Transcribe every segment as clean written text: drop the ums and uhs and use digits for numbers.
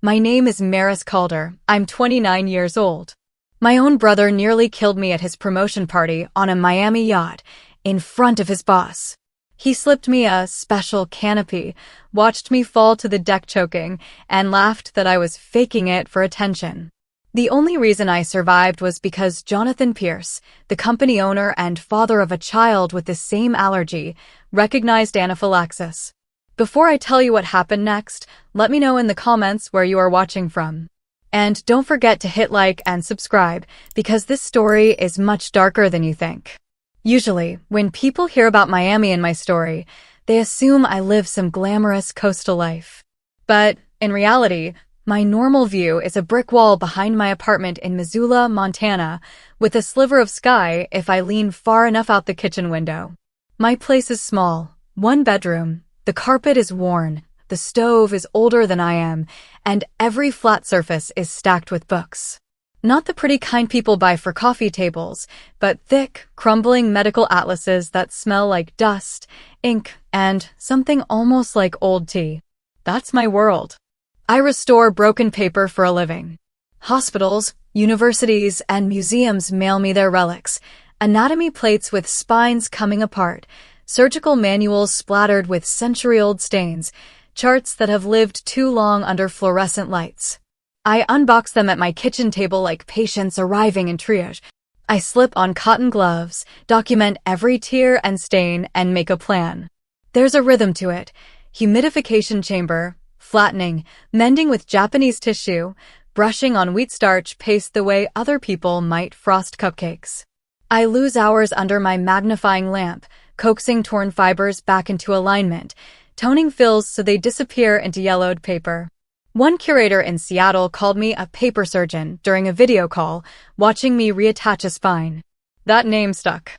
My name is Maris Calder. I'm 29 years old. My own brother nearly killed me at his promotion party on a Miami yacht in front of his boss. He slipped me a special canapé, watched me fall to the deck choking, and laughed that I was faking it for attention. The only reason I survived was because Jonathan Pierce, the company owner and father of a child with the same allergy, recognized anaphylaxis. Before I tell you what happened next, let me know in the comments where you are watching from. And don't forget to hit like and subscribe, because this story is much darker than you think. Usually, when people hear about Miami in my story, they assume I live some glamorous coastal life. But, in reality, my normal view is a brick wall behind my apartment in Missoula, Montana, with a sliver of sky if I lean far enough out the kitchen window. My place is small, one bedroom, the carpet is worn, the stove is older than I am, and every flat surface is stacked with books. Not the pretty kind people buy for coffee tables, but thick, crumbling medical atlases that smell like dust, ink, and something almost like old tea. That's my world. I restore broken paper for a living. Hospitals, universities, and museums mail me their relics, anatomy plates with spines coming apart, surgical manuals splattered with century-old stains, charts that have lived too long under fluorescent lights. I unbox them at my kitchen table like patients arriving in triage. I slip on cotton gloves, document every tear and stain, and make a plan. There's a rhythm to it. Humidification chamber, flattening, mending with Japanese tissue, brushing on wheat starch paste the way other people might frost cupcakes. I lose hours under my magnifying lamp, coaxing torn fibers back into alignment, toning fills so they disappear into yellowed paper. One curator in Seattle called me a paper surgeon during a video call, watching me reattach a spine. That name stuck.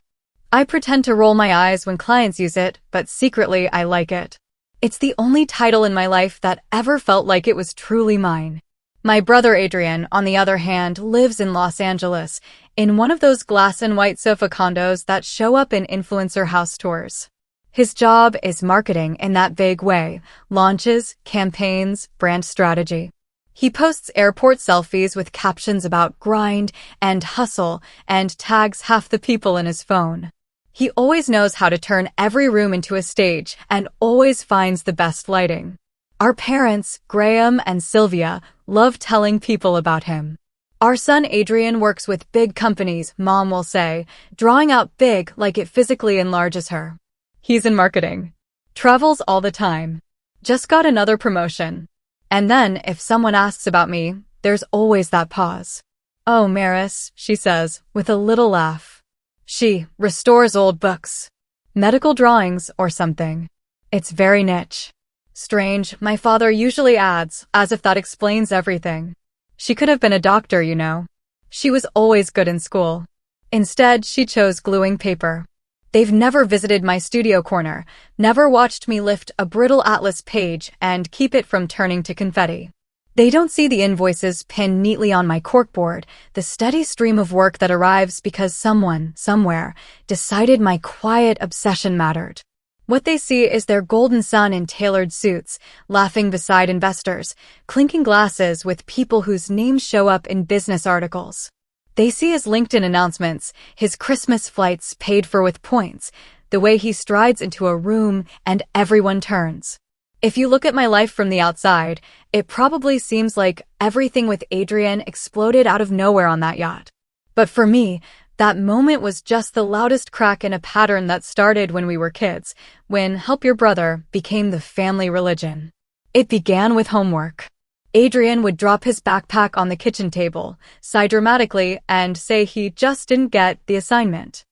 I pretend to roll my eyes when clients use it, but secretly I like it. It's the only title in my life that ever felt like it was truly mine. My brother Adrian, on the other hand, lives in Los Angeles, in one of those glass and white sofa condos that show up in influencer house tours. His job is marketing in that vague way, launches, campaigns, brand strategy. He posts airport selfies with captions about grind and hustle and tags half the people in his phone. He always knows how to turn every room into a stage and always finds the best lighting. Our parents, Graham and Sylvia, love telling people about him. Our son Adrian works with big companies, Mom will say, drawing out big like it physically enlarges her. He's in marketing. Travels all the time. Just got another promotion. And then, if someone asks about me, there's always that pause. Oh, Maris, she says, with a little laugh. She restores old books. Medical drawings or something. It's very niche. Strange, my father usually adds, as if that explains everything. She could have been a doctor, you know. She was always good in school. Instead, she chose gluing paper. They've never visited my studio corner, never watched me lift a brittle atlas page and keep it from turning to confetti. They don't see the invoices pinned neatly on my corkboard, the steady stream of work that arrives because someone, somewhere, decided my quiet obsession mattered. What they see is their golden son in tailored suits, laughing beside investors, clinking glasses with people whose names show up in business articles. They see his LinkedIn announcements, his Christmas flights paid for with points, the way he strides into a room and everyone turns. If you look at my life from the outside, it probably seems like everything with Adrian exploded out of nowhere on that yacht. But for me, that moment was just the loudest crack in a pattern that started when we were kids, when Help Your Brother became the family religion. It began with homework. Adrian would drop his backpack on the kitchen table, sigh dramatically, and say he just didn't get the assignment.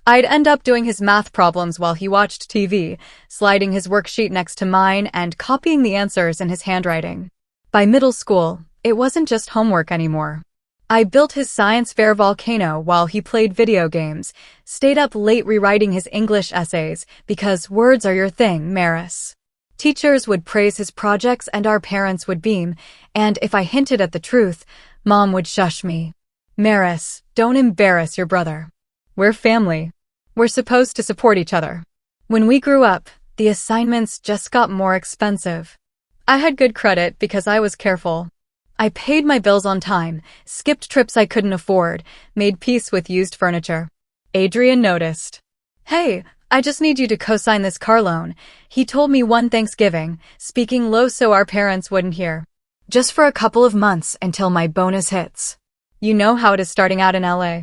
I'd end up doing his math problems while he watched TV, sliding his worksheet next to mine and copying the answers in his handwriting. By middle school, it wasn't just homework anymore. I built his science fair volcano while he played video games, stayed up late rewriting his English essays, because words are your thing, Maris. Teachers would praise his projects and our parents would beam, and if I hinted at the truth, Mom would shush me. Maris, don't embarrass your brother. We're family. We're supposed to support each other. When we grew up, the assignments just got more expensive. I had good credit because I was careful. I paid my bills on time, skipped trips I couldn't afford, made peace with used furniture. Adrian noticed. Hey, I just need you to co-sign this car loan, he told me one Thanksgiving, speaking low so our parents wouldn't hear. Just for a couple of months until my bonus hits. You know how it is starting out in LA.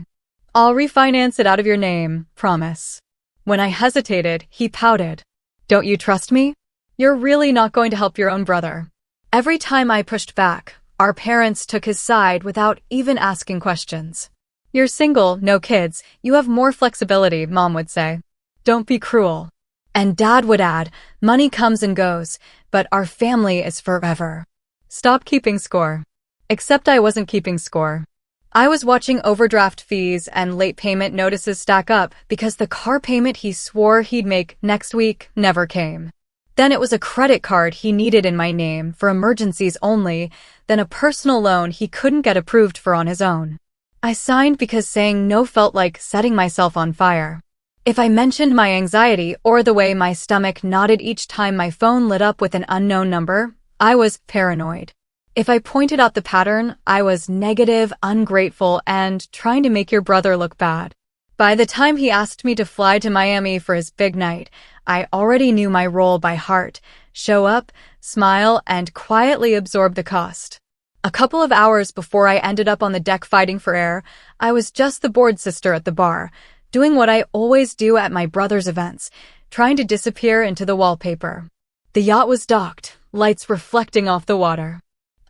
I'll refinance it out of your name, promise. When I hesitated, he pouted. Don't you trust me? You're really not going to help your own brother. Every time I pushed back, our parents took his side without even asking questions. You're single, no kids, you have more flexibility, Mom would say. Don't be cruel. And Dad would add, money comes and goes, but our family is forever. Stop keeping score. Except I wasn't keeping score. I was watching overdraft fees and late payment notices stack up because the car payment he swore he'd make next week never came. Then it was a credit card he needed in my name for emergencies only, then a personal loan he couldn't get approved for on his own. I signed because saying no felt like setting myself on fire. If I mentioned my anxiety or the way my stomach nodded each time my phone lit up with an unknown number, I was paranoid. If I pointed out the pattern, I was negative, ungrateful, and trying to make your brother look bad. By the time he asked me to fly to Miami for his big night, I already knew my role by heart. Show up, smile, and quietly absorb the cost. A couple of hours before I ended up on the deck fighting for air, I was just the bored sister at the bar, doing what I always do at my brother's events, trying to disappear into the wallpaper. The yacht was docked, lights reflecting off the water.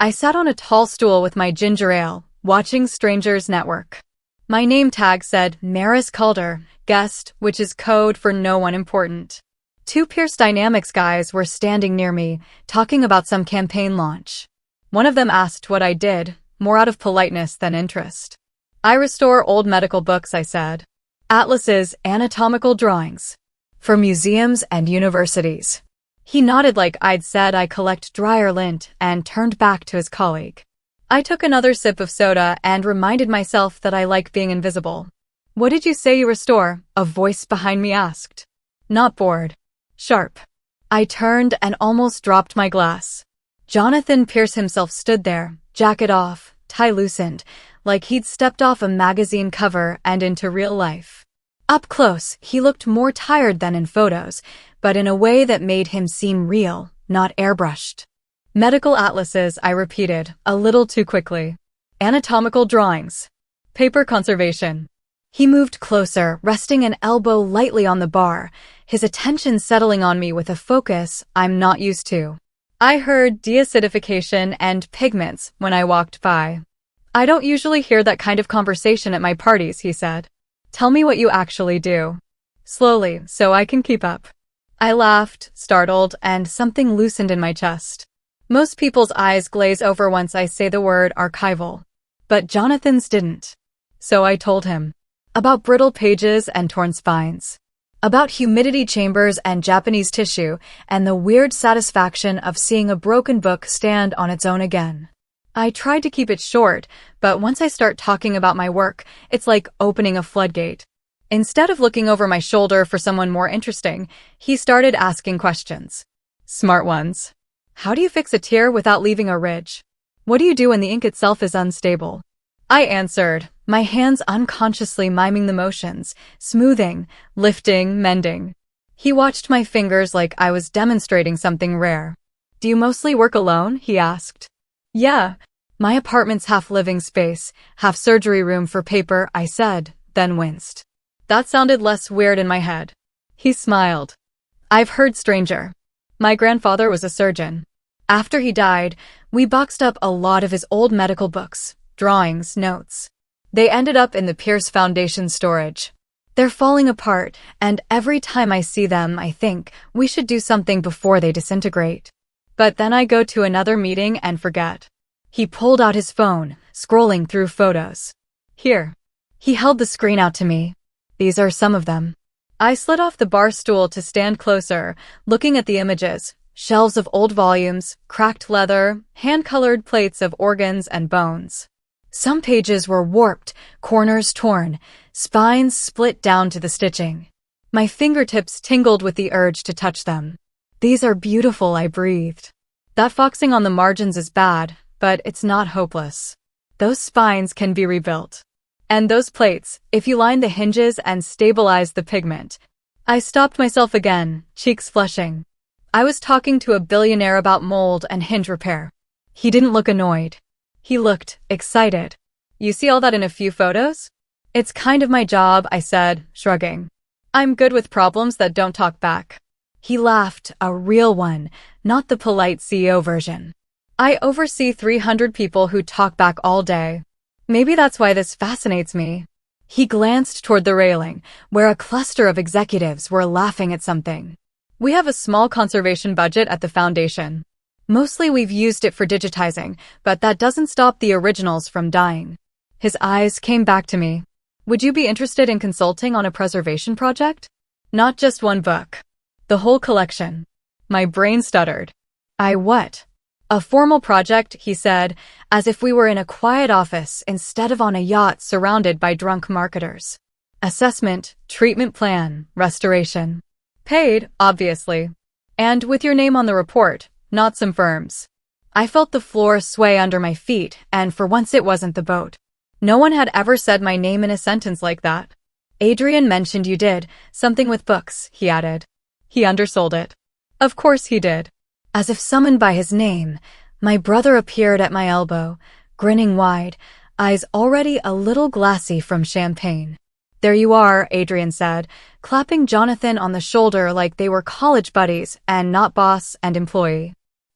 I sat on a tall stool with my ginger ale, watching Strangers Network. My name tag said Maris Calder, guest, which is code for no one important. Two Pierce Dynamics guys were standing near me, talking about some campaign launch. One of them asked what I did, more out of politeness than interest. I restore old medical books, I said. Atlases, anatomical drawings. For museums and universities. He nodded like I'd said I collect dryer lint and turned back to his colleague. I took another sip of soda and reminded myself that I like being invisible. What did you say you restore? A voice behind me asked. Not bored. Sharp. I turned and almost dropped my glass. Jonathan Pierce himself stood there, jacket off, tie loosened, like he'd stepped off a magazine cover and into real life. Up close, he looked more tired than in photos, but in a way that made him seem real, not airbrushed. Medical atlases, I repeated, a little too quickly. Anatomical drawings. Paper conservation. He moved closer, resting an elbow lightly on the bar, his attention settling on me with a focus I'm not used to. I heard deacidification and pigments when I walked by. I don't usually hear that kind of conversation at my parties, he said. Tell me what you actually do. Slowly, so I can keep up. I laughed, startled, and something loosened in my chest. Most people's eyes glaze over once I say the word archival. But Jonathan's didn't. So I told him. About brittle pages and torn spines. About humidity chambers and Japanese tissue, and the weird satisfaction of seeing a broken book stand on its own again. I tried to keep it short, but once I start talking about my work, it's like opening a floodgate. Instead of looking over my shoulder for someone more interesting, he started asking questions. Smart ones. How do you fix a tear without leaving a ridge? What do you do when the ink itself is unstable? I answered, my hands unconsciously miming the motions, smoothing, lifting, mending. He watched my fingers like I was demonstrating something rare. Do you mostly work alone? He asked. Yeah. My apartment's half living space, half surgery room for paper, I said, then winced. That sounded less weird in my head. He smiled. I've heard stranger. My grandfather was a surgeon. After he died, we boxed up a lot of his old medical books, drawings, notes. They ended up in the Pierce Foundation storage. They're falling apart, and every time I see them, I think we should do something before they disintegrate. But then I go to another meeting and forget. He pulled out his phone, scrolling through photos. Here. He held the screen out to me. These are some of them. I slid off the bar stool to stand closer, looking at the images, shelves of old volumes, cracked leather, hand-colored plates of organs and bones. Some pages were warped, corners torn, spines split down to the stitching. My fingertips tingled with the urge to touch them. These are beautiful, I breathed. That foxing on the margins is bad, but it's not hopeless. Those spines can be rebuilt. And those plates, if you line the hinges and stabilize the pigment. I stopped myself again, cheeks flushing. I was talking to a billionaire about mold and hinge repair. He didn't look annoyed. He looked excited. You see all that in a few photos? It's kind of my job, I said, shrugging. I'm good with problems that don't talk back. He laughed, a real one, not the polite CEO version. I oversee 300 people who talk back all day. Maybe that's why this fascinates me. He glanced toward the railing, where a cluster of executives were laughing at something. We have a small conservation budget at the foundation. Mostly we've used it for digitizing, but that doesn't stop the originals from dying. His eyes came back to me. Would you be interested in consulting on a preservation project? Not just one book. The whole collection. My brain stuttered. What? A formal project, he said, as if we were in a quiet office instead of on a yacht surrounded by drunk marketers. Assessment, treatment plan, restoration. Paid, obviously. And with your name on the report, not some firms. I felt the floor sway under my feet, and for once it wasn't the boat. No one had ever said my name in a sentence like that. Adrian mentioned you did, something with books, he added. He undersold it. Of course he did. As if summoned by his name, my brother appeared at my elbow, grinning wide, eyes already a little glassy from champagne. There you are, Adrian said, clapping Jonathan on the shoulder like they were college buddies and not boss and employee.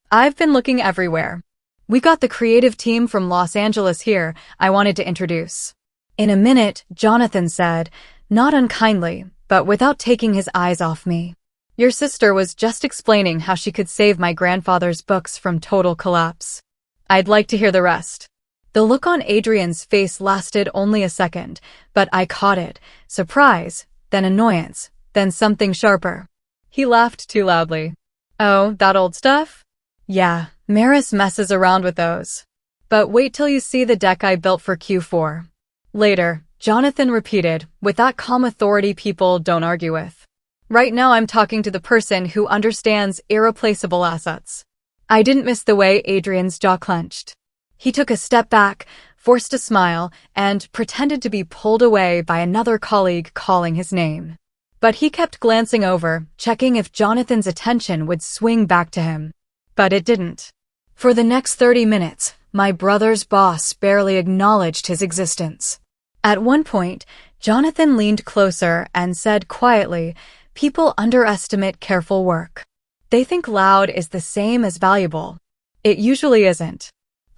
I've been looking everywhere. We got the creative team from Los Angeles here I wanted to introduce. In a minute, Jonathan said, not unkindly, but without taking his eyes off me. Your sister was just explaining how she could save my grandfather's books from total collapse. I'd like to hear the rest. The look on Adrian's face lasted only a second, but I caught it. Surprise, then annoyance, then something sharper. He laughed too loudly. Oh, that old stuff? Yeah, Maris messes around with those. But wait till you see the deck I built for Q4. Later, Jonathan repeated, with that calm authority people don't argue with. Right now I'm talking to the person who understands irreplaceable assets. I didn't miss the way Adrian's jaw clenched. He took a step back, forced a smile, and pretended to be pulled away by another colleague calling his name. But he kept glancing over, checking if Jonathan's attention would swing back to him. But it didn't. For the next 30 minutes, my brother's boss barely acknowledged his existence. At one point, Jonathan leaned closer and said quietly, people underestimate careful work. They think loud is the same as valuable. It usually isn't.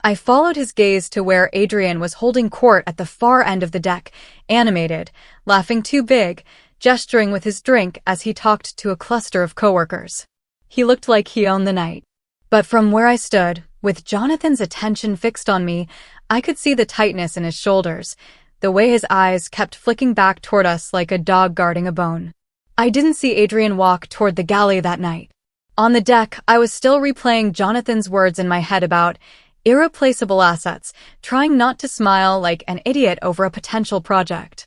I followed his gaze to where Adrian was holding court at the far end of the deck, animated, laughing too big, gesturing with his drink as he talked to a cluster of coworkers. He looked like he owned the night. But from where I stood, with Jonathan's attention fixed on me, I could see the tightness in his shoulders, the way his eyes kept flicking back toward us like a dog guarding a bone. I didn't see Adrian walk toward the galley that night. On the deck, I was still replaying Jonathan's words in my head about irreplaceable assets, trying not to smile like an idiot over a potential project.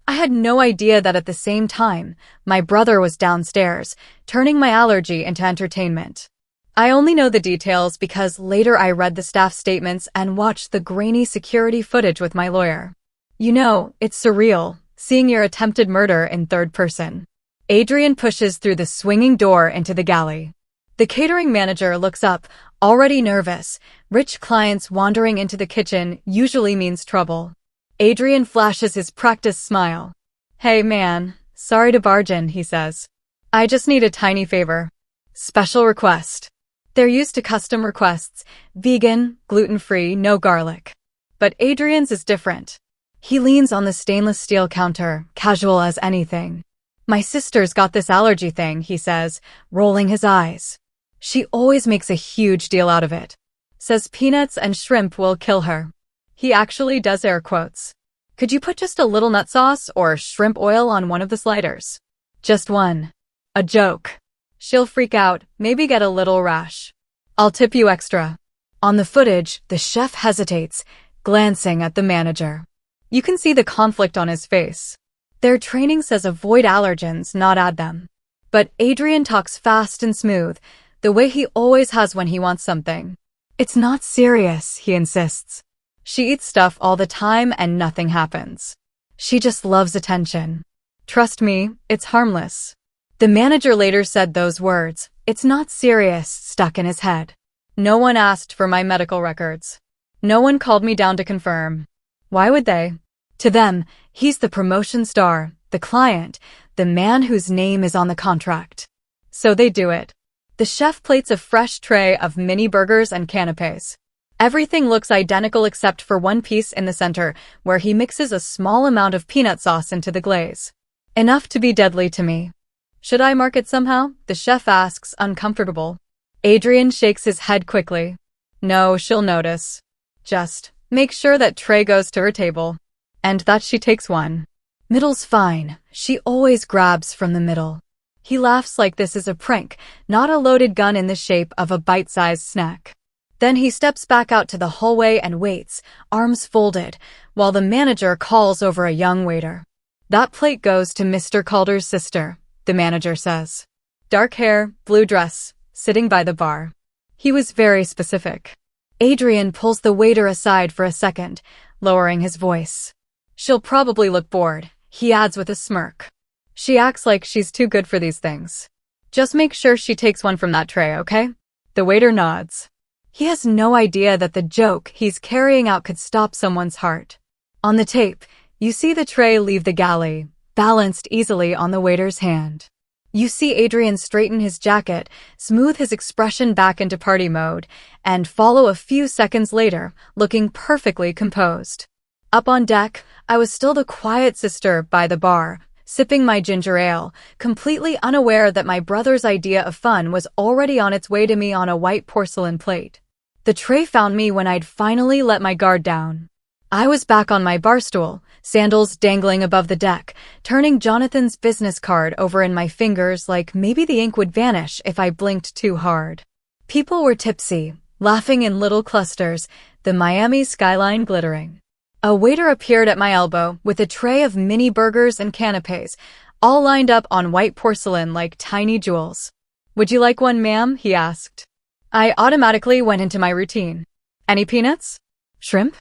I had no idea that at the same time, my brother was downstairs, turning my allergy into entertainment. I only know the details because later I read the staff statements and watched the grainy security footage with my lawyer. You know, it's surreal, seeing your attempted murder in third person. Adrian pushes through the swinging door into the galley. The catering manager looks up, already nervous. Rich clients wandering into the kitchen usually means trouble. Adrian flashes his practiced smile. Hey man, sorry to barge in, he says. I just need a tiny favor. Special request. They're used to custom requests, vegan, gluten-free, no garlic. But Adrian's is different. He leans on the stainless steel counter, casual as anything. My sister's got this allergy thing, he says, rolling his eyes. She always makes a huge deal out of it. Says peanuts and shrimp will kill her. He actually does air quotes. Could you put just a little nut sauce or shrimp oil on one of the sliders? Just one. A joke. She'll freak out, maybe get a little rash. I'll tip you extra. On the footage, the chef hesitates, glancing at the manager. You can see the conflict on his face. Their training says avoid allergens, not add them. But Adrian talks fast and smooth, the way he always has when he wants something. It's not serious, he insists. She eats stuff all the time and nothing happens. She just loves attention. Trust me, it's harmless. The manager later said those words, "It's not serious," stuck in his head. No one asked for my medical records. No one called me down to confirm. Why would they? To them, he's the promotion star, the client, the man whose name is on the contract. So they do it. The chef plates a fresh tray of mini burgers and canapés. Everything looks identical except for one piece in the center, where he mixes a small amount of peanut sauce into the glaze. Enough to be deadly to me. Should I mark it somehow? The chef asks, uncomfortable. Adrian shakes his head quickly. No, she'll notice. Just make sure that tray goes to her table. And that she takes one. Middle's fine. She always grabs from the middle. He laughs like this is a prank, not a loaded gun in the shape of a bite-sized snack. Then he steps back out to the hallway and waits, arms folded, while the manager calls over a young waiter. That plate goes to Mr. Calder's sister, the manager says. Dark hair, blue dress, sitting by the bar. He was very specific. Adrian pulls the waiter aside for a second, lowering his voice. She'll probably look bored, he adds with a smirk. She acts like she's too good for these things. Just make sure she takes one from that tray, okay? The waiter nods. He has no idea that the joke he's carrying out could stop someone's heart. On the tape, you see the tray leave the galley, balanced easily on the waiter's hand. You see Adrian straighten his jacket, smooth his expression back into party mode, and follow a few seconds later, looking perfectly composed. Up on deck, I was still the quiet sister by the bar, sipping my ginger ale, completely unaware that my brother's idea of fun was already on its way to me on a white porcelain plate. The tray found me when I'd finally let my guard down. I was back on my bar stool, sandals dangling above the deck, turning Jonathan's business card over in my fingers like maybe the ink would vanish if I blinked too hard. People were tipsy, laughing in little clusters, the Miami skyline glittering. A waiter appeared at my elbow with a tray of mini burgers and canapés, all lined up on white porcelain like tiny jewels. Would you like one, ma'am? He asked. I automatically went into my routine. Any peanuts? Shrimp?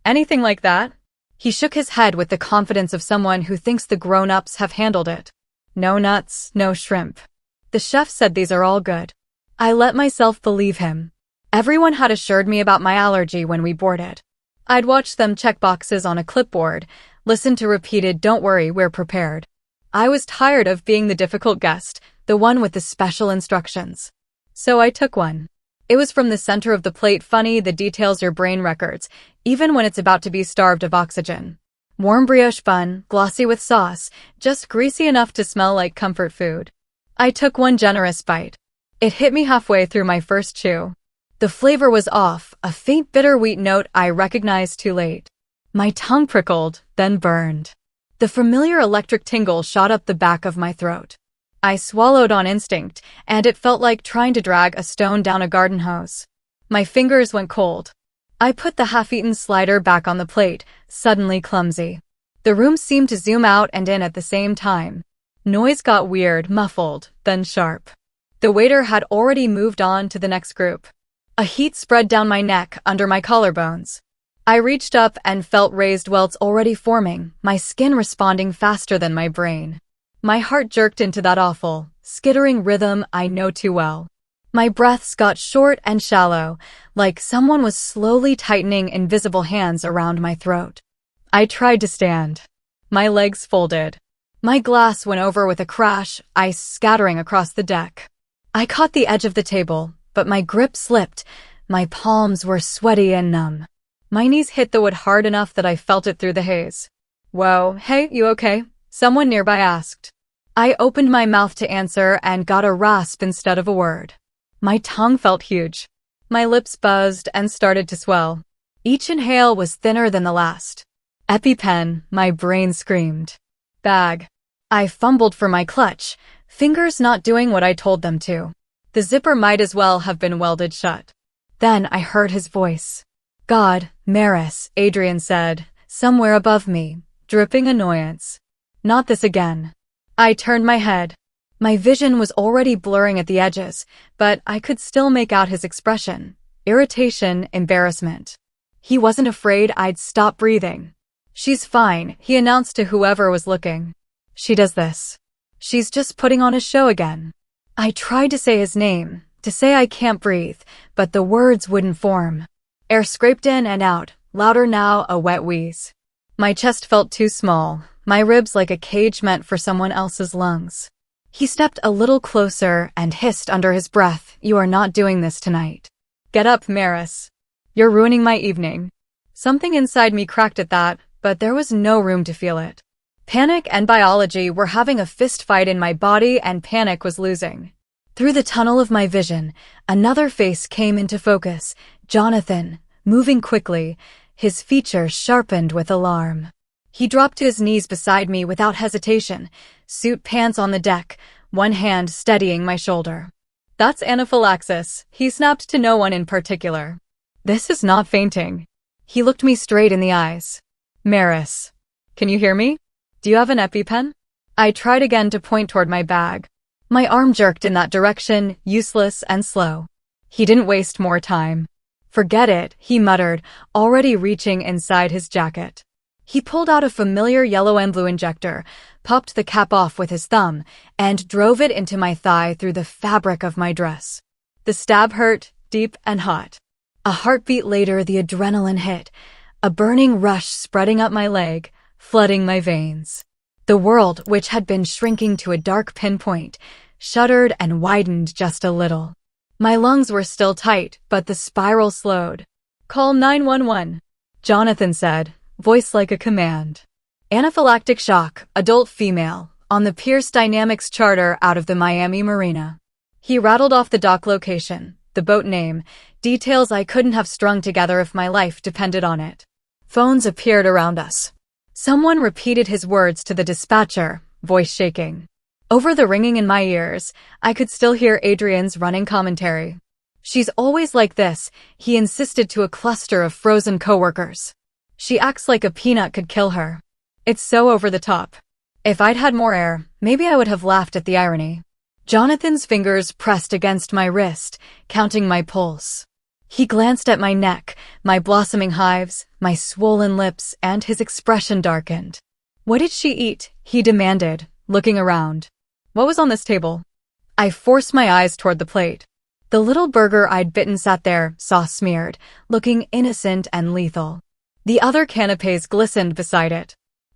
Anything like that? He shook his head with the confidence of someone who thinks the grown-ups have handled it. No nuts, no shrimp. The chef said these are all good. I let myself believe him. Everyone had assured me about my allergy when we boarded. I'd watched them check boxes on a clipboard, listen to repeated "don't worry, we're prepared." I was tired of being the difficult guest, the one with the special instructions. So I took one. It was from the center of the plate, funny the details your brain records, even when it's about to be starved of oxygen. Warm brioche bun, glossy with sauce, just greasy enough to smell like comfort food. I took one generous bite. It hit me halfway through my first chew. The flavor was off, a faint bitter wheat note I recognized too late. My tongue prickled, then burned. The familiar electric tingle shot up the back of my throat. I swallowed on instinct, and it felt like trying to drag a stone down a garden hose. My fingers went cold. I put the half-eaten slider back on the plate, suddenly clumsy. The room seemed to zoom out and in at the same time. Noise got weird, muffled, then sharp. The waiter had already moved on to the next group. A heat spread down my neck, under my collarbones. I reached up and felt raised welts already forming, my skin responding faster than my brain. My heart jerked into that awful, skittering rhythm I know too well. My breaths got short and shallow, like someone was slowly tightening invisible hands around my throat. I tried to stand. My legs folded. My glass went over with a crash, ice scattering across the deck. I caught the edge of the table, but my grip slipped. My palms were sweaty and numb. My knees hit the wood hard enough that I felt it through the haze. Whoa, hey, you okay? Someone nearby asked. I opened my mouth to answer and got a rasp instead of a word. My tongue felt huge. My lips buzzed and started to swell. Each inhale was thinner than the last. EpiPen, my brain screamed. Bag. I fumbled for my clutch, fingers not doing what I told them to. The zipper might as well have been welded shut. Then I heard his voice. God, Maris, Adrian said, somewhere above me, dripping annoyance. Not this again. I turned my head. My vision was already blurring at the edges, but I could still make out his expression. irritation, embarrassment. He wasn't afraid I'd stop breathing. "She's fine," he announced to whoever was looking. "She does this. She's just putting on a show again." I tried to say his name, to say I can't breathe, but the words wouldn't form. Air scraped in and out, louder now, a wet wheeze. My chest felt too small, my ribs like a cage meant for someone else's lungs. He stepped a little closer and hissed under his breath, "You are not doing this tonight. Get up, Maris. You're ruining my evening." Something inside me cracked at that, but there was no room to feel it. Panic and biology were having a fist fight in my body, and panic was losing. Through the tunnel of my vision, another face came into focus, Jonathan, moving quickly, his features sharpened with alarm. He dropped to his knees beside me without hesitation, suit pants on the deck, one hand steadying my shoulder. "That's anaphylaxis," he snapped, to no one in particular. "This is not fainting." He looked me straight in the eyes. "Maris, can you hear me? Do you have an EpiPen?" I tried again to point toward my bag. My arm jerked in that direction, useless and slow. He didn't waste more time. "Forget it," he muttered, already reaching inside his jacket. He pulled out a familiar yellow and blue injector, popped the cap off with his thumb, and drove it into my thigh through the fabric of my dress. The stab hurt, deep and hot. A heartbeat later, the adrenaline hit, a burning rush spreading up my leg, flooding my veins. The world, which had been shrinking to a dark pinpoint, shuddered and widened just a little. My lungs were still tight, but the spiral slowed. "Call 911, Jonathan said, voice like a command. "Anaphylactic shock, adult female, on the Pierce Dynamics charter out of the Miami Marina." He rattled off the dock location, the boat name, details I couldn't have strung together if my life depended on it. Phones appeared around us. Someone repeated his words to the dispatcher, voice shaking. Over the ringing in my ears, I could still hear Adrian's running commentary. "She's always like this," he insisted to a cluster of frozen coworkers. "She acts like a peanut could kill her. It's so over the top." If I'd had more air, maybe I would have laughed at the irony. Jonathan's fingers pressed against my wrist, counting my pulse. He glanced at my neck, my blossoming hives, my swollen lips, and his expression darkened. "What did she eat?" he demanded, looking around. "What was on this table?" I forced my eyes toward the plate. The little burger I'd bitten sat there, sauce-smeared, looking innocent and lethal. The other canapés glistened beside it.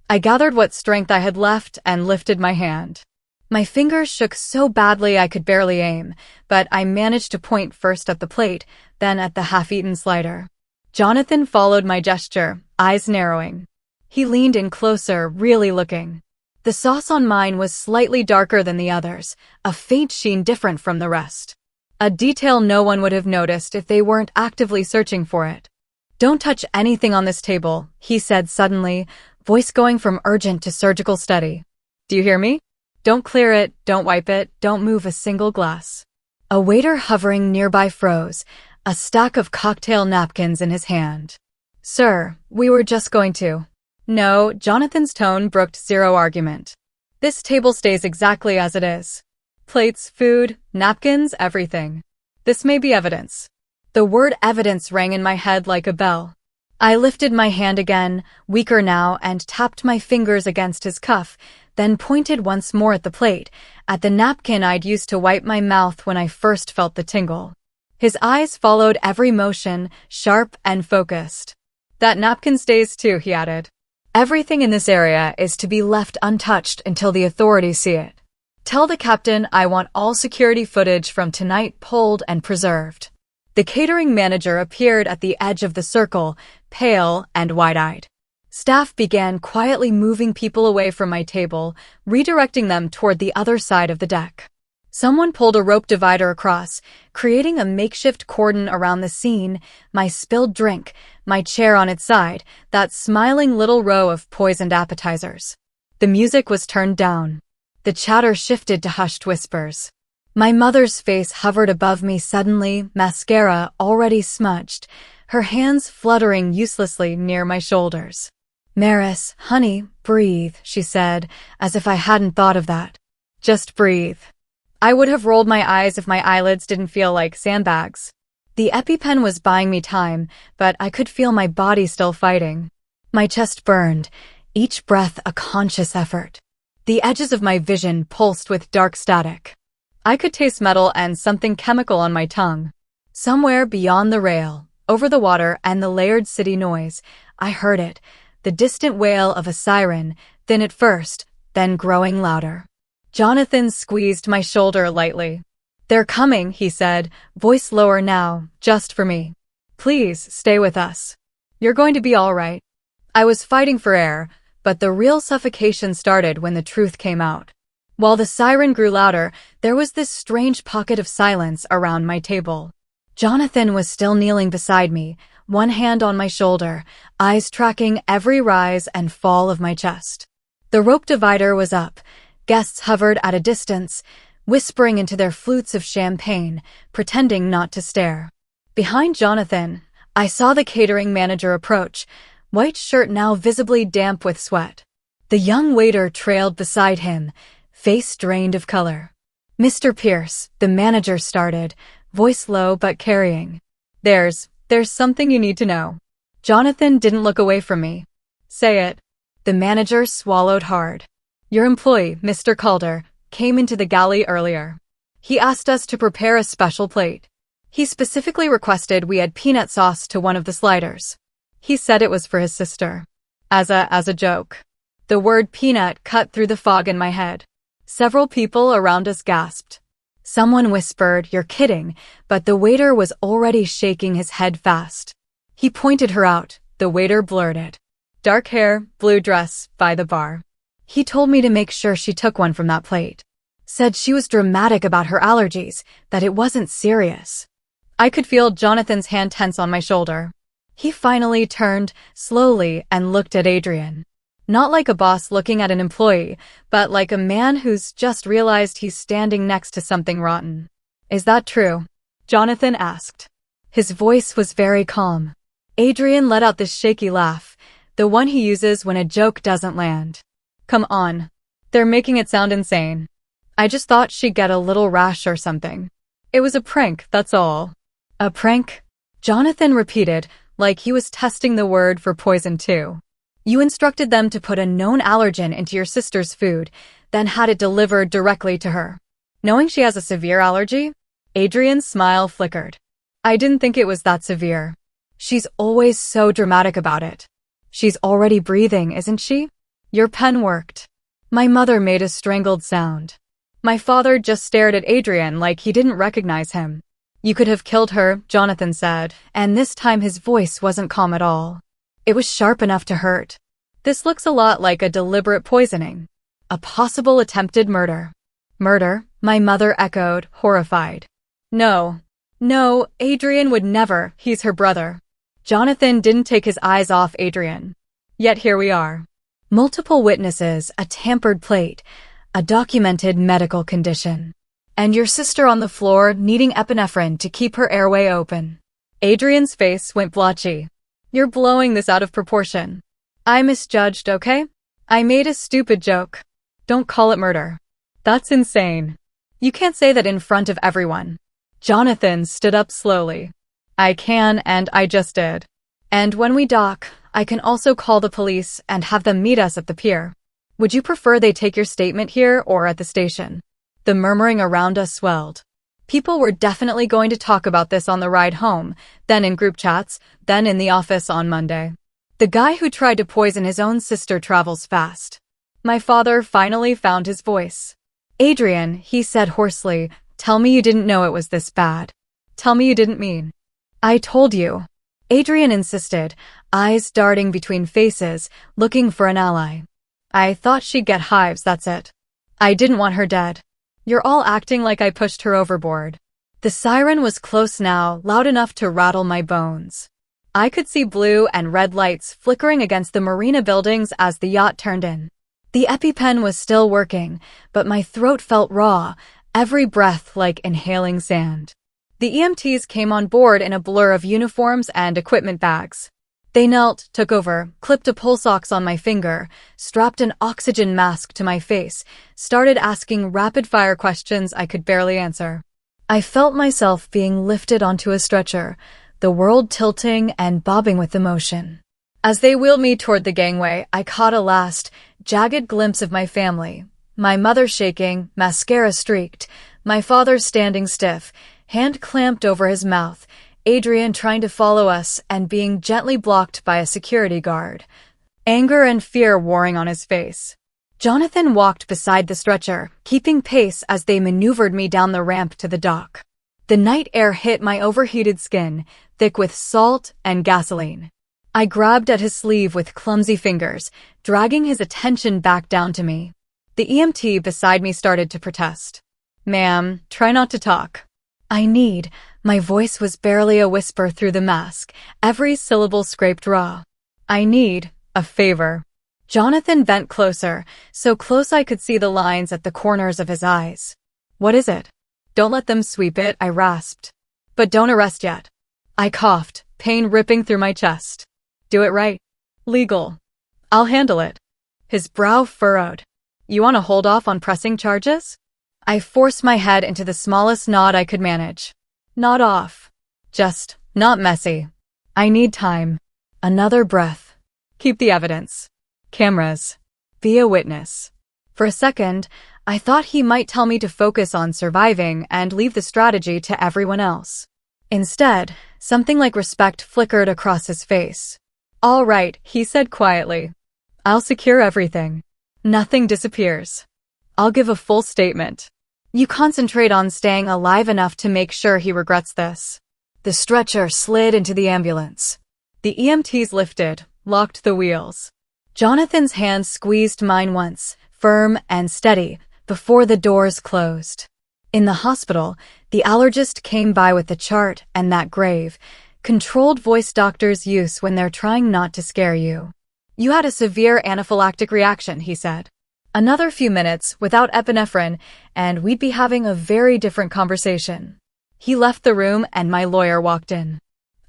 I gathered what strength I had left and lifted my hand. My fingers shook so badly I could barely aim, but I managed to point first at the plate, then at the half-eaten slider. Jonathan followed my gesture, eyes narrowing. He leaned in closer, really looking. The sauce on mine was slightly darker than the others, a faint sheen different from the rest. A detail no one would have noticed if they weren't actively searching for it. "Don't touch anything on this table," he said suddenly, voice going from urgent to surgical steady. "Do you hear me? Don't clear it, don't wipe it, don't move a single glass." A waiter hovering nearby froze, a stack of cocktail napkins in his hand. "Sir, we were just going to." "No," Jonathan's tone brooked zero argument. "This table stays exactly as it is. Plates, food, napkins, everything. This may be evidence." The word evidence rang in my head like a bell. I lifted my hand again, weaker now, and tapped my fingers against his cuff, then pointed once more at the plate, at the napkin I'd used to wipe my mouth when I first felt the tingle. His eyes followed every motion, sharp and focused. "That napkin stays too," he added. "Everything in this area is to be left untouched until the authorities see it. Tell the captain I want all security footage from tonight pulled and preserved." The catering manager appeared at the edge of the circle, pale and wide-eyed. Staff began quietly moving people away from my table, redirecting them toward the other side of the deck. Someone pulled a rope divider across, creating a makeshift cordon around the scene, my spilled drink, my chair on its side, that smiling little row of poisoned appetizers. The music was turned down. The chatter shifted to hushed whispers. My mother's face hovered above me suddenly, mascara already smudged, her hands fluttering uselessly near my shoulders. "Maris, honey, breathe," she said, as if I hadn't thought of that. "Just breathe." I would have rolled my eyes if my eyelids didn't feel like sandbags. The EpiPen was buying me time, but I could feel my body still fighting. My chest burned, each breath a conscious effort. The edges of my vision pulsed with dark static. I could taste metal and something chemical on my tongue. Somewhere beyond the rail, over the water and the layered city noise, I heard it, the distant wail of a siren, thin at first, then growing louder. Jonathan squeezed my shoulder lightly. "They're coming," he said, voice lower now, just for me. "Please, stay with us. You're going to be all right." I was fighting for air, but the real suffocation started when the truth came out. While the siren grew louder, there was this strange pocket of silence around my table. Jonathan was still kneeling beside me, one hand on my shoulder, eyes tracking every rise and fall of my chest. The rope divider was up. Guests hovered at a distance, whispering into their flutes of champagne, pretending not to stare. Behind Jonathan, I saw the catering manager approach, white shirt now visibly damp with sweat. The young waiter trailed beside him, face drained of color. "Mr. Pierce," the manager started, voice low but carrying. There's something you need to know." Jonathan didn't look away from me. "Say it." The manager swallowed hard. "Your employee, Mr. Calder, came into the galley earlier. He asked us to prepare a special plate. He specifically requested we add peanut sauce to one of the sliders. He said it was for his sister. As a joke." The word peanut cut through the fog in my head. Several people around us gasped. Someone whispered, "You're kidding," but the waiter was already shaking his head fast. He pointed her out, the waiter blurted. "Dark hair, blue dress, by the bar." He told me to make sure she took one from that plate. Said she was dramatic about her allergies, that it wasn't serious. I could feel Jonathan's hand tense on my shoulder. He finally turned, slowly, and looked at Adrian. Not like a boss looking at an employee, but like a man who's just realized he's standing next to something rotten. "Is that true?" Jonathan asked. His voice was very calm. Adrian let out this shaky laugh, the one he uses when a joke doesn't land. "Come on. They're making it sound insane. I just thought she'd get a little rash or something. It was a prank, that's all." "A prank?" Jonathan repeated, like he was testing the word for poison too. "You instructed them to put a known allergen into your sister's food, then had it delivered directly to her. Knowing she has a severe allergy?" Adrian's smile flickered. "I didn't think it was that severe. She's always so dramatic about it. She's already breathing, isn't she?" "Your pen worked." My mother made a strangled sound. My father just stared at Adrian like he didn't recognize him. "You could have killed her," Jonathan said, and this time his voice wasn't calm at all. It was sharp enough to hurt. "This looks a lot like a deliberate poisoning. A possible attempted murder." "Murder?" my mother echoed, horrified. No, Adrian would never, he's her brother." Jonathan didn't take his eyes off Adrian. Yet here we are. Multiple witnesses, a tampered plate, a documented medical condition. And your sister on the floor needing epinephrine to keep her airway open. Adrian's face went blotchy. "You're blowing this out of proportion. I misjudged, okay? I made a stupid joke. Don't call it murder. That's insane. You can't say that in front of everyone." Jonathan stood up slowly. "I can, and I just did. And when we dock, I can also call the police and have them meet us at the pier. Would you prefer they take your statement here or at the station?" The murmuring around us swelled. People were definitely going to talk about this on the ride home, then in group chats, then in the office on Monday. The guy who tried to poison his own sister travels fast. My father finally found his voice. "Adrian," he said hoarsely, "tell me you didn't know it was this bad. Tell me you didn't mean." "I told you." Adrian insisted, eyes darting between faces, looking for an ally. "I thought she'd get hives, that's it. I didn't want her dead. You're all acting like I pushed her overboard." The siren was close now, loud enough to rattle my bones. I could see blue and red lights flickering against the marina buildings as the yacht turned in. The EpiPen was still working, but my throat felt raw, every breath like inhaling sand. The EMTs came on board in a blur of uniforms and equipment bags. They knelt, took over, clipped a pulse ox on my finger, strapped an oxygen mask to my face, started asking rapid-fire questions I could barely answer. I felt myself being lifted onto a stretcher, the world tilting and bobbing with emotion. As they wheeled me toward the gangway, I caught a last, jagged glimpse of my family. My mother shaking, mascara streaked, my father standing stiff, hand clamped over his mouth, Adrian trying to follow us and being gently blocked by a security guard. Anger and fear warring on his face. Jonathan walked beside the stretcher, keeping pace as they maneuvered me down the ramp to the dock. The night air hit my overheated skin, thick with salt and gasoline. I grabbed at his sleeve with clumsy fingers, dragging his attention back down to me. The EMT beside me started to protest. "Ma'am, try not to talk." My voice was barely a whisper through the mask, every syllable scraped raw. "I need a favor." Jonathan bent closer, so close I could see the lines at the corners of his eyes. "What is it?" "Don't let them sweep it," I rasped. "But don't arrest yet." I coughed, pain ripping through my chest. "Do it right. Legal. I'll handle it." His brow furrowed. "You want to hold off on pressing charges?" I forced my head into the smallest nod I could manage. "Not off. Just not messy. I need time. Another breath. Keep the evidence. Cameras. Be a witness." For a second, I thought he might tell me to focus on surviving and leave the strategy to everyone else. Instead, something like respect flickered across his face. "All right," he said quietly. "I'll secure everything. Nothing disappears. I'll give a full statement. You concentrate on staying alive enough to make sure he regrets this." The stretcher slid into the ambulance. The EMTs lifted, locked the wheels. Jonathan's hand squeezed mine once, firm and steady, before the doors closed. In the hospital, the allergist came by with the chart and that grave, controlled voice doctors use when they're trying not to scare you. "You had a severe anaphylactic reaction," he said. Another few minutes without epinephrine, and we'd be having a very different conversation. He left the room and my lawyer walked in.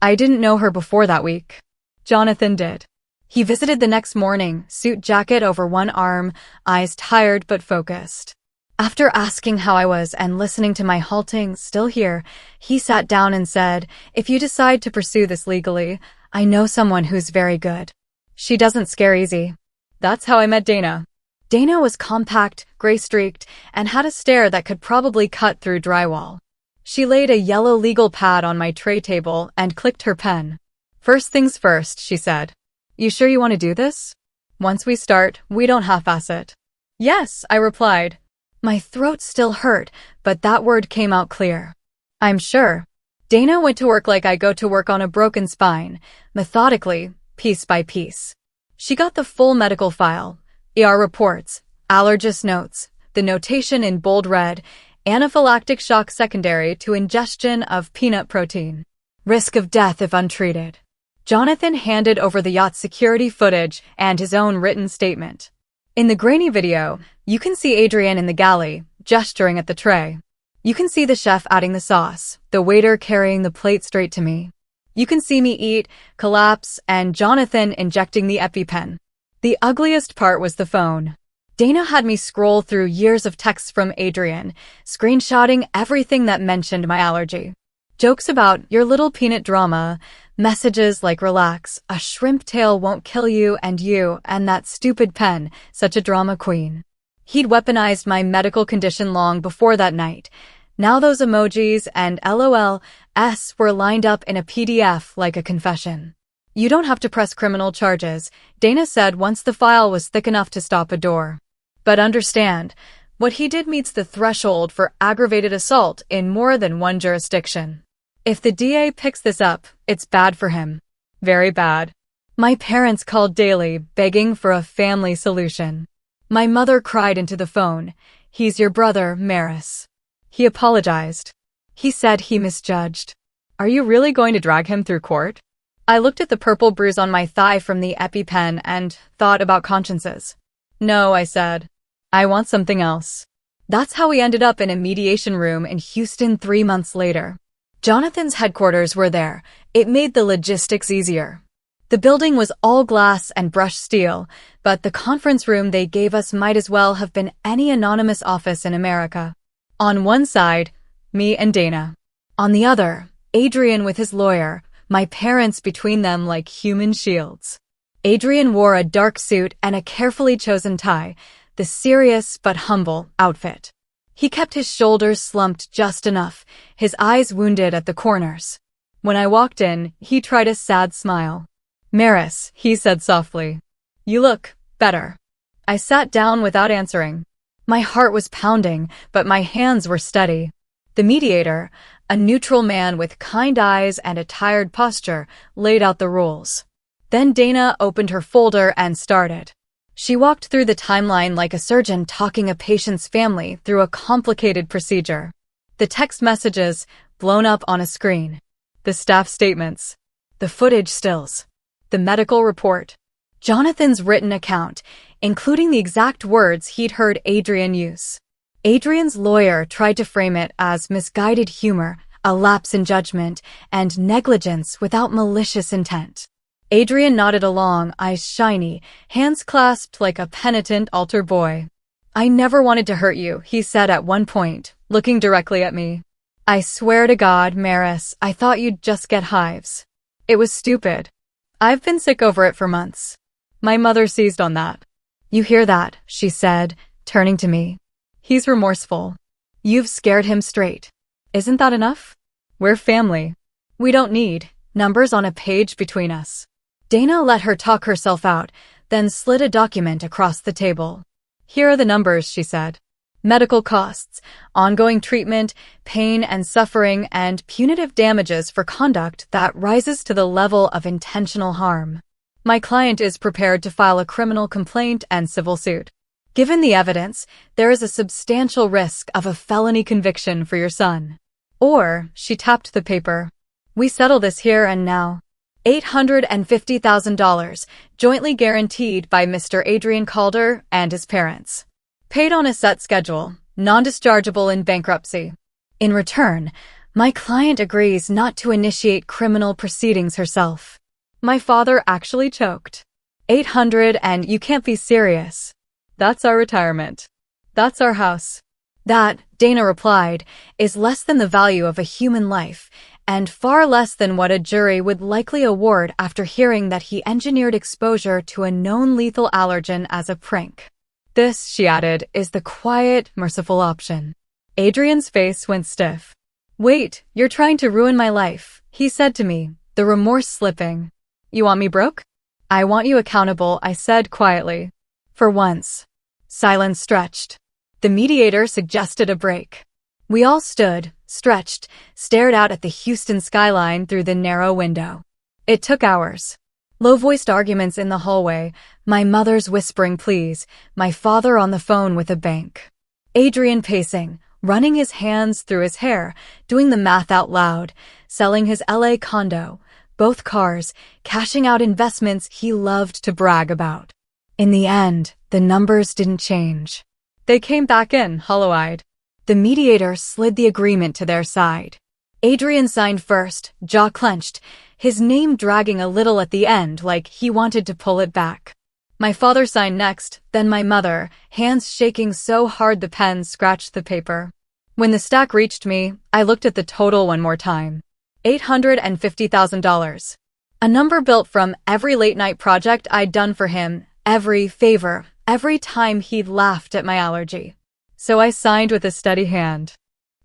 I didn't know her before that week. Jonathan did. He visited the next morning, suit jacket over one arm, eyes tired but focused. After asking how I was and listening to my halting, "Still here," he sat down and said, "If you decide to pursue this legally, I know someone who's very good. She doesn't scare easy." That's how I met Dana. Dana was compact, gray-streaked, and had a stare that could probably cut through drywall. She laid a yellow legal pad on my tray table and clicked her pen. "First things first," she said. "You sure you want to do this? Once we start, we don't half-ass it." "Yes," I replied. My throat still hurt, but that word came out clear. "I'm sure." Dana went to work like I go to work on a broken spine, methodically, piece by piece. She got the full medical file, ER reports, allergist notes, the notation in bold red, anaphylactic shock secondary to ingestion of peanut protein. Risk of death if untreated. Jonathan handed over the yacht security footage and his own written statement. In the grainy video, you can see Adrian in the galley, gesturing at the tray. You can see the chef adding the sauce, the waiter carrying the plate straight to me. You can see me eat, collapse, and Jonathan injecting the EpiPen. The ugliest part was the phone. Dana had me scroll through years of texts from Adrian, screenshotting everything that mentioned my allergy. Jokes about your little peanut drama, messages like relax, a shrimp tail won't kill you, and that stupid pen, such a drama queen. He'd weaponized my medical condition long before that night. Now those emojis and LOLs were lined up in a PDF like a confession. "You don't have to press criminal charges," Dana said once the file was thick enough to stop a door. "But understand, what he did meets the threshold for aggravated assault in more than one jurisdiction. If the DA picks this up, it's bad for him. Very bad." My parents called daily, begging for a family solution. My mother cried into the phone, "He's your brother, Maris. He apologized. He said he misjudged." "Are you really going to drag him through court?" I looked at the purple bruise on my thigh from the EpiPen and thought about consciences. "No," I said. "I want something else." That's how we ended up in a mediation room in Houston 3 months later. Jonathan's headquarters were there. It made the logistics easier. The building was all glass and brushed steel, but the conference room they gave us might as well have been any anonymous office in America. On one side, me and Dana. On the other, Adrian with his lawyer, my parents between them like human shields. Adrian wore a dark suit and a carefully chosen tie, the serious but humble outfit. He kept his shoulders slumped just enough, his eyes wounded at the corners. When I walked in, he tried a sad smile. "Maris," he said softly. "You look better." I sat down without answering. My heart was pounding, but my hands were steady. The mediator, a neutral man with kind eyes and a tired posture, laid out the rules. Then Dana opened her folder and started. She walked through the timeline like a surgeon talking a patient's family through a complicated procedure. The text messages, blown up on a screen. The staff statements. The footage stills. The medical report. Jonathan's written account, including the exact words he'd heard Adrian use. Adrian's lawyer tried to frame it as misguided humor, a lapse in judgment, and negligence without malicious intent. Adrian nodded along, eyes shiny, hands clasped like a penitent altar boy. "I never wanted to hurt you," he said at one point, looking directly at me. "I swear to God, Maris, I thought you'd just get hives. It was stupid. I've been sick over it for months." My mother seized on that. "You hear that?" she said, turning to me. "He's remorseful. You've scared him straight. Isn't that enough? We're family. We don't need numbers on a page between us." Dana let her talk herself out, then slid a document across the table. "Here are the numbers," she said. "Medical costs, ongoing treatment, pain and suffering, and punitive damages for conduct that rises to the level of intentional harm. My client is prepared to file a criminal complaint and civil suit. Given the evidence, there is a substantial risk of a felony conviction for your son. Or," she tapped the paper, "we settle this here and now. $850,000, jointly guaranteed by Mr. Adrian Calder and his parents. Paid on a set schedule, non-dischargeable in bankruptcy. In return, my client agrees not to initiate criminal proceedings herself." My father actually choked. 800 and you can't be serious. That's our retirement. That's our house. That, Dana replied, is less than the value of a human life, and far less than what a jury would likely award after hearing that he engineered exposure to a known lethal allergen as a prank. This, she added, is the quiet, merciful option. Adrian's face went stiff. "Wait, you're trying to ruin my life," he said to me, the remorse slipping. "You want me broke?" "I want you accountable," I said quietly. For once. Silence stretched. The mediator suggested a break. We all stood, stretched, stared out at the Houston skyline through the narrow window. It took hours. Low-voiced arguments in the hallway, my mother's whispering pleas, my father on the phone with a bank. Adrian pacing, running his hands through his hair, doing the math out loud, selling his LA condo, both cars, cashing out investments he loved to brag about. In the end, the numbers didn't change. They came back in, hollow-eyed. The mediator slid the agreement to their side. Adrian signed first, jaw clenched, his name dragging a little at the end like he wanted to pull it back. My father signed next, then my mother, hands shaking so hard the pen scratched the paper. When the stack reached me, I looked at the total one more time. $850,000. A number built from every late-night project I'd done for him, every favor, every time he'd laughed at my allergy. So I signed with a steady hand.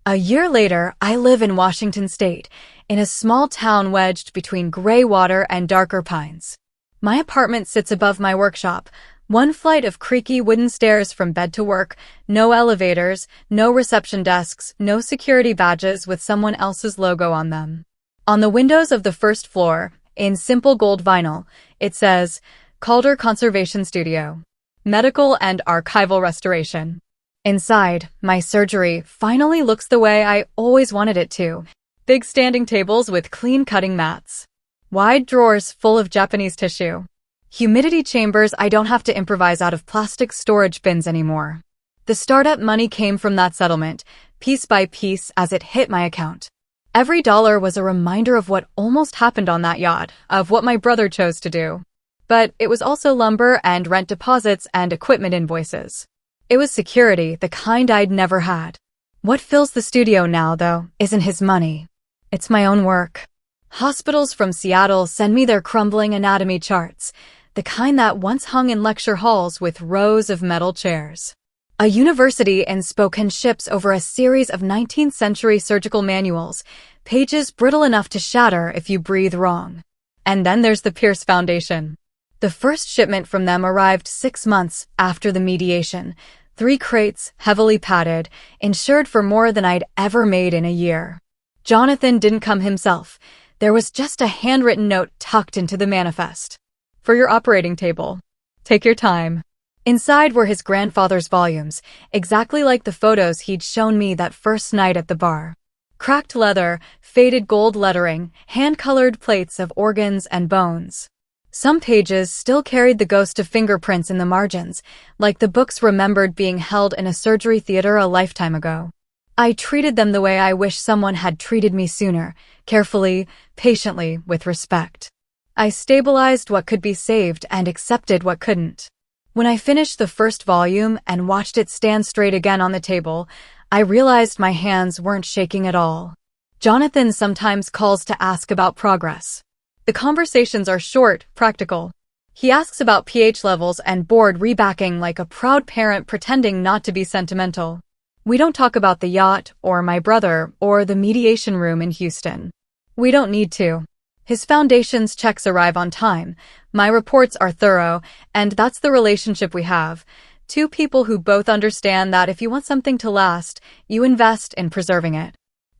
A year later, I live in Washington State, in a small town wedged between gray water and darker pines. My apartment sits above my workshop, one flight of creaky wooden stairs from bed to work, no elevators, no reception desks, no security badges with someone else's logo on them. On the windows of the first floor, in simple gold vinyl, it says, Calder Conservation Studio. Medical and Archival Restoration. Inside, my surgery finally looks the way I always wanted it to. Big standing tables with clean cutting mats. Wide drawers full of Japanese tissue. Humidity chambers I don't have to improvise out of plastic storage bins anymore. The startup money came from that settlement, piece by piece as it hit my account. Every dollar was a reminder of what almost happened on that yacht, of what my brother chose to do. But it was also lumber and rent deposits and equipment invoices. It was security, the kind I'd never had. What fills the studio now, though, isn't his money. It's my own work. Hospitals from Seattle send me their crumbling anatomy charts, the kind that once hung in lecture halls with rows of metal chairs. A university in Spokane ships over a series of 19th century surgical manuals, pages brittle enough to shatter if you breathe wrong. And then there's the Pierce Foundation. The first shipment from them arrived 6 months after the mediation. 3 crates, heavily padded, insured for more than I'd ever made in a year. Jonathan didn't come himself. There was just a handwritten note tucked into the manifest. For your operating table. Take your time. Inside were his grandfather's volumes, exactly like the photos he'd shown me that first night at the bar. Cracked leather, faded gold lettering, hand-colored plates of organs and bones. Some pages still carried the ghost of fingerprints in the margins, like the books remembered being held in a surgery theater a lifetime ago. I treated them the way I wish someone had treated me sooner, carefully, patiently, with respect. I stabilized what could be saved and accepted what couldn't. When I finished the first volume and watched it stand straight again on the table, I realized my hands weren't shaking at all. Jonathan sometimes calls to ask about progress. The conversations are short, practical. He asks about pH levels and board rebacking like a proud parent pretending not to be sentimental. We don't talk about the yacht, or my brother, or the mediation room in Houston. We don't need to. His foundation's checks arrive on time, my reports are thorough, and that's the relationship we have. 2 people who both understand that if you want something to last, you invest in preserving it.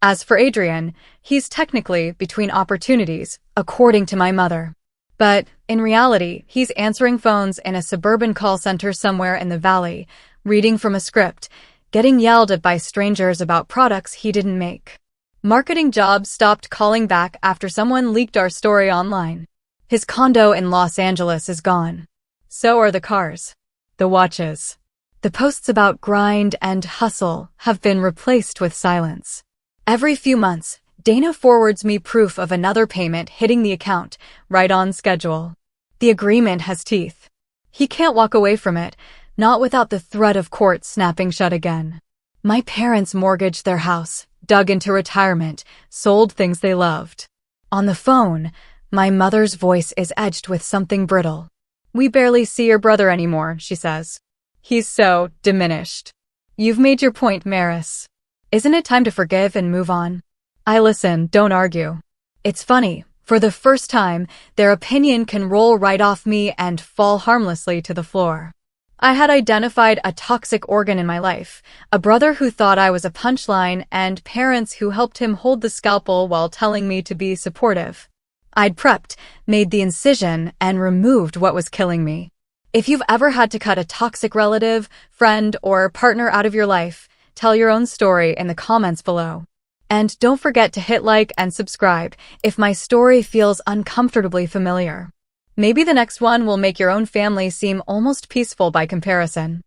As for Adrian, he's technically between opportunities, according to my mother. But, in reality, he's answering phones in a suburban call center somewhere in the valley, reading from a script, getting yelled at by strangers about products he didn't make. Marketing jobs stopped calling back after someone leaked our story online. His condo in Los Angeles is gone. So are the cars. The watches. The posts about grind and hustle have been replaced with silence. Every few months, Dana forwards me proof of another payment hitting the account, right on schedule. The agreement has teeth. He can't walk away from it, not without the threat of court snapping shut again. My parents mortgaged their house, dug into retirement, sold things they loved. On the phone, my mother's voice is edged with something brittle. We barely see your brother anymore, she says. He's so diminished. You've made your point, Maris. Isn't it time to forgive and move on? I listen, don't argue. It's funny, for the first time, their opinion can roll right off me and fall harmlessly to the floor. I had identified a toxic organ in my life, a brother who thought I was a punchline, and parents who helped him hold the scalpel while telling me to be supportive. I'd prepped, made the incision, and removed what was killing me. If you've ever had to cut a toxic relative, friend, or partner out of your life, tell your own story in the comments below. And don't forget to hit like and subscribe if my story feels uncomfortably familiar. Maybe the next one will make your own family seem almost peaceful by comparison.